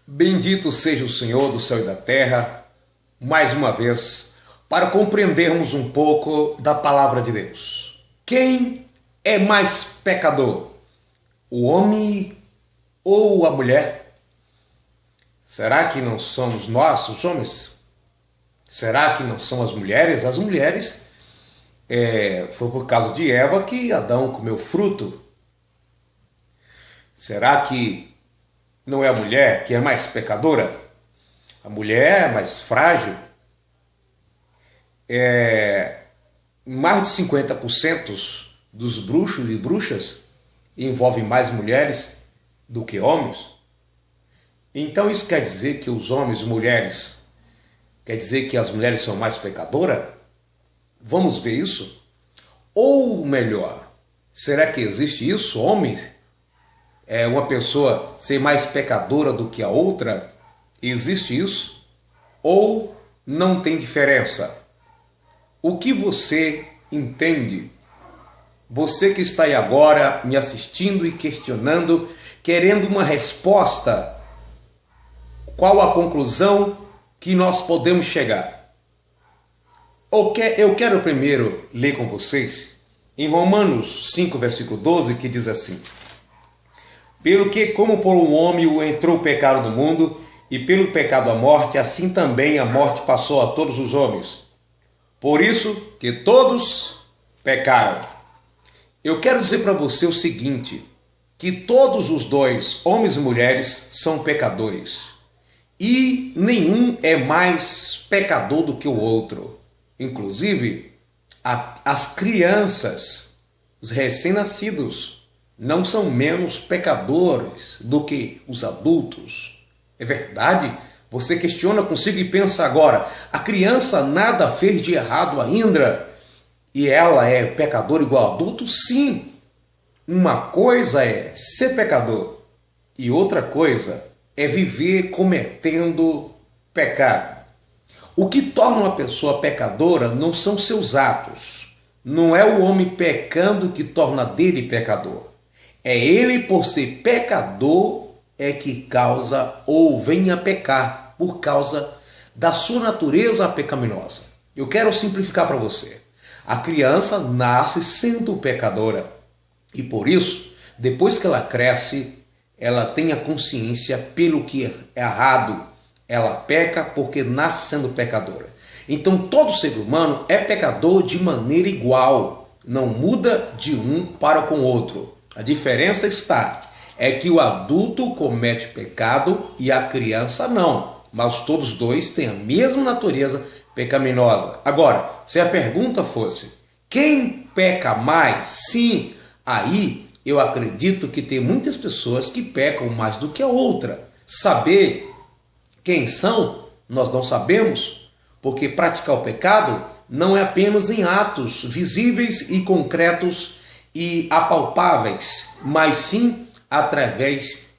Bendito seja o Senhor do céu e da terra, mais uma vez, para compreendermos um pouco da palavra de Deus. Quem é mais pecador? O homem ou a mulher? Será que não somos nós, os homens? Será que não são as mulheres? As mulheres, foi por causa de Eva que Adão comeu fruto. Será que não é a mulher que é mais pecadora? A mulher é mais frágil. Mais de 50% dos bruxos e bruxas envolvem mais mulheres do que homens. Então isso quer dizer que os homens e mulheres, quer dizer que as mulheres são mais pecadoras? Vamos ver isso? Ou melhor, será que existe isso? Homens, uma pessoa ser mais pecadora do que a outra? Existe isso? Ou não tem diferença? O que você entende? Você que está aí agora me assistindo e questionando, querendo uma resposta, qual a conclusão que nós podemos chegar? Eu quero primeiro ler com vocês em Romanos 5, versículo 12, que diz assim: pelo que, como por um homem entrou o pecado no mundo, e pelo pecado a morte, assim também a morte passou a todos os homens. Por isso que todos pecaram. Eu quero dizer para você o seguinte, que todos os dois, homens e mulheres, são pecadores. E nenhum é mais pecador do que o outro. Inclusive, as crianças, os recém-nascidos, não são menos pecadores do que os adultos. É verdade? Você questiona consigo e pensa agora, a criança nada fez de errado ainda e ela é pecadora igual adulto? Sim. Uma coisa é ser pecador e outra coisa é viver cometendo pecado. O que torna uma pessoa pecadora não são seus atos. Não é o homem pecando que torna dele pecador. É ele, por ser pecador, é que causa ou vem a pecar por causa da sua natureza pecaminosa. Eu quero simplificar para você. A criança nasce sendo pecadora e por isso, depois que ela cresce, ela tem a consciência pelo que é errado. Ela peca porque nasce sendo pecadora. Então todo ser humano é pecador de maneira igual. Não muda de um para com o outro. A diferença é que o adulto comete pecado e a criança não. Mas todos dois têm a mesma natureza pecaminosa. Agora, se a pergunta fosse, quem peca mais? Sim, aí eu acredito que tem muitas pessoas que pecam mais do que a outra. Saber quem são, nós não sabemos, porque praticar o pecado não é apenas em atos visíveis e concretos e apalpáveis, mas sim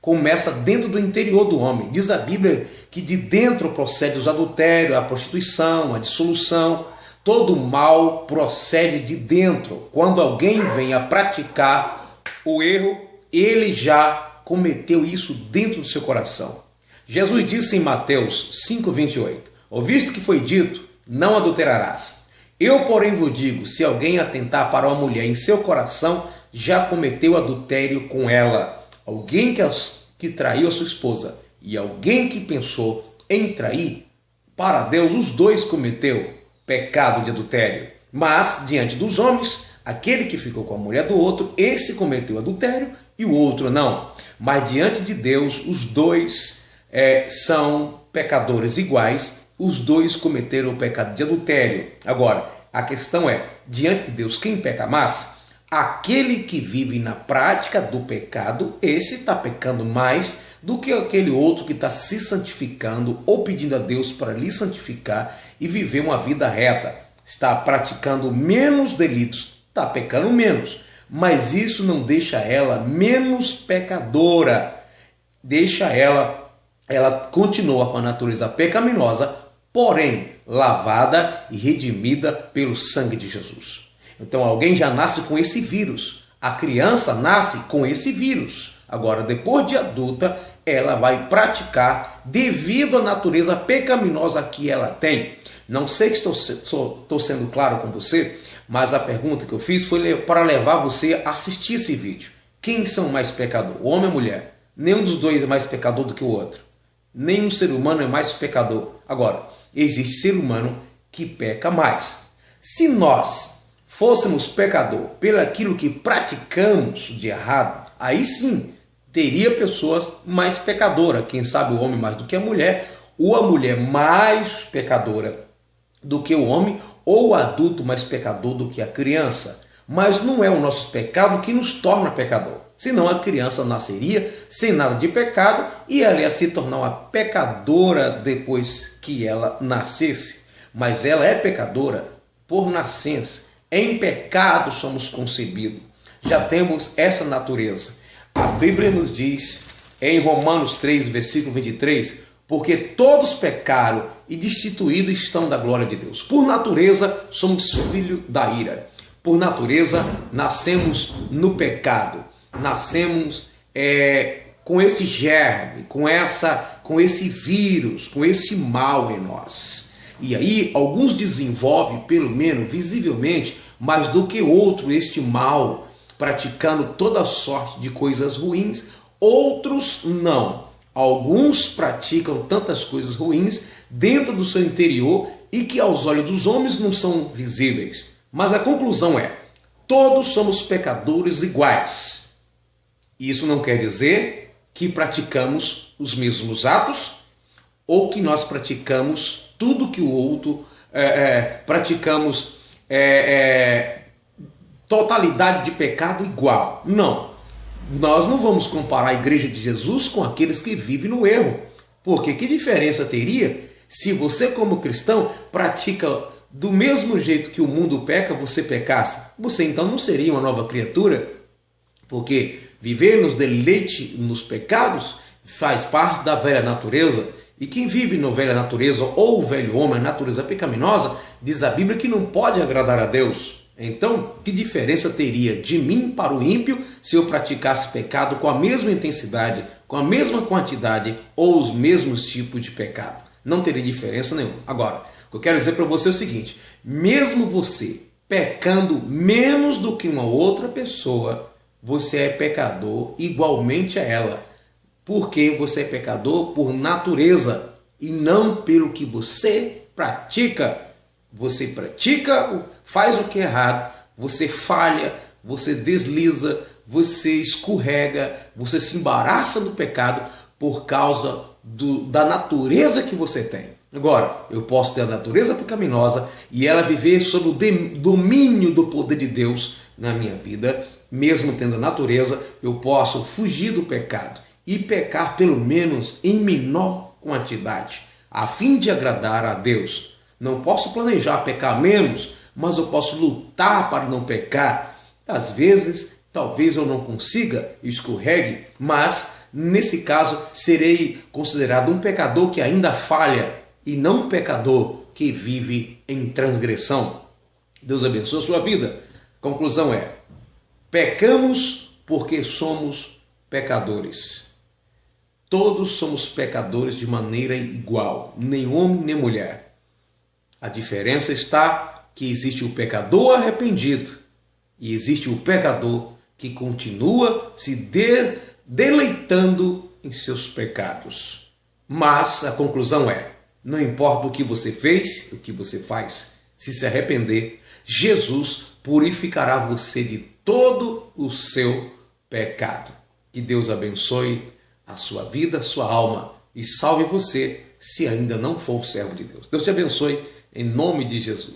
começa dentro do interior do homem. Diz a Bíblia que de dentro procede os adultérios, a prostituição, a dissolução. Todo mal procede de dentro. Quando alguém vem a praticar o erro, ele já cometeu isso dentro do seu coração. Jesus disse em Mateus 5,28, ouviste que foi dito, não adulterarás. Eu, porém, vos digo, se alguém atentar para uma mulher em seu coração, já cometeu adultério com ela. Alguém que traiu a sua esposa e alguém que pensou em trair, para Deus os dois cometeu pecado de adultério. Mas, diante dos homens, aquele que ficou com a mulher do outro, esse cometeu adultério e o outro não. Mas diante de Deus, os dois são pecadores iguais, os dois cometeram o pecado de adultério. Agora, a questão é, diante de Deus, quem peca mais? Aquele que vive na prática do pecado, esse está pecando mais do que aquele outro que está se santificando ou pedindo a Deus para lhe santificar e viver uma vida reta. Está praticando menos delitos, está pecando menos, mas isso não deixa ela menos pecadora. Ela continua com a natureza pecaminosa, porém lavada e redimida pelo sangue de Jesus. Então alguém já nasce com esse vírus. A criança nasce com esse vírus. Agora, depois de adulta, ela vai praticar devido à natureza pecaminosa que ela tem. Não sei que estou sendo claro com você, mas a pergunta que eu fiz foi para levar você a assistir esse vídeo. Quem são mais pecadores? O homem ou a mulher? Nenhum dos dois é mais pecador do que o outro. Nenhum ser humano é mais pecador. Agora, existe ser humano que peca mais. Se nós fôssemos pecador pelo aquilo que praticamos de errado, aí sim teria pessoas mais pecadoras. Quem sabe o homem mais do que a mulher, ou a mulher mais pecadora do que o homem, ou o adulto mais pecador do que a criança. Mas não é o nosso pecado que nos torna pecador. Senão a criança nasceria sem nada de pecado e ela ia se tornar uma pecadora depois que ela nascesse. Mas ela é pecadora por nascença. Em pecado somos concebidos. Já temos essa natureza. A Bíblia nos diz em Romanos 3, versículo 23, porque todos pecaram e destituídos estão da glória de Deus. Por natureza somos filhos da ira. Por natureza nascemos no pecado. Nascemos com esse germe, com esse vírus, com esse mal em nós. E aí alguns desenvolvem, pelo menos visivelmente, mais do que outro este mal, praticando toda sorte de coisas ruins. Outros não. Alguns praticam tantas coisas ruins dentro do seu interior e que aos olhos dos homens não são visíveis. Mas a conclusão é: todos somos pecadores iguais. Isso não quer dizer que praticamos os mesmos atos ou que nós praticamos tudo que o outro praticamos totalidade de pecado igual. Não. Nós não vamos comparar a igreja de Jesus com aqueles que vivem no erro. Porque que diferença teria se você, como cristão, pratica do mesmo jeito que o mundo peca, você pecasse? Você então não seria uma nova criatura? Porque viver nos deleite nos pecados faz parte da velha natureza. E quem vive na velha natureza, ou o velho homem, a natureza pecaminosa, diz a Bíblia que não pode agradar a Deus. Então, que diferença teria de mim para o ímpio se eu praticasse pecado com a mesma intensidade, com a mesma quantidade ou os mesmos tipos de pecado? Não teria diferença nenhuma. Agora, o que eu quero dizer para você é o seguinte: mesmo você pecando menos do que uma outra pessoa, você é pecador igualmente a ela. Porque você é pecador por natureza e não pelo que você pratica. Você pratica, faz o que é errado, você falha, você desliza, você escorrega, você se embaraça no pecado por causa da natureza que você tem. Agora, eu posso ter a natureza pecaminosa e ela viver sob o domínio do poder de Deus na minha vida. Mesmo tendo a natureza, eu posso fugir do pecado e pecar pelo menos em menor quantidade, a fim de agradar a Deus. Não posso planejar pecar menos, mas eu posso lutar para não pecar. Às vezes, talvez eu não consiga, escorregue, mas nesse caso serei considerado um pecador que ainda falha e não um pecador que vive em transgressão. Deus abençoe a sua vida. Conclusão é: pecamos porque somos pecadores. Todos somos pecadores de maneira igual, nem homem nem mulher. A diferença está que existe o pecador arrependido e existe o pecador que continua se deleitando em seus pecados. Mas a conclusão é: não importa o que você fez, o que você faz, se arrepender, Jesus purificará você de todo o seu pecado. Que Deus abençoe a sua vida, a sua alma e salve você se ainda não for servo de Deus. Deus te abençoe em nome de Jesus.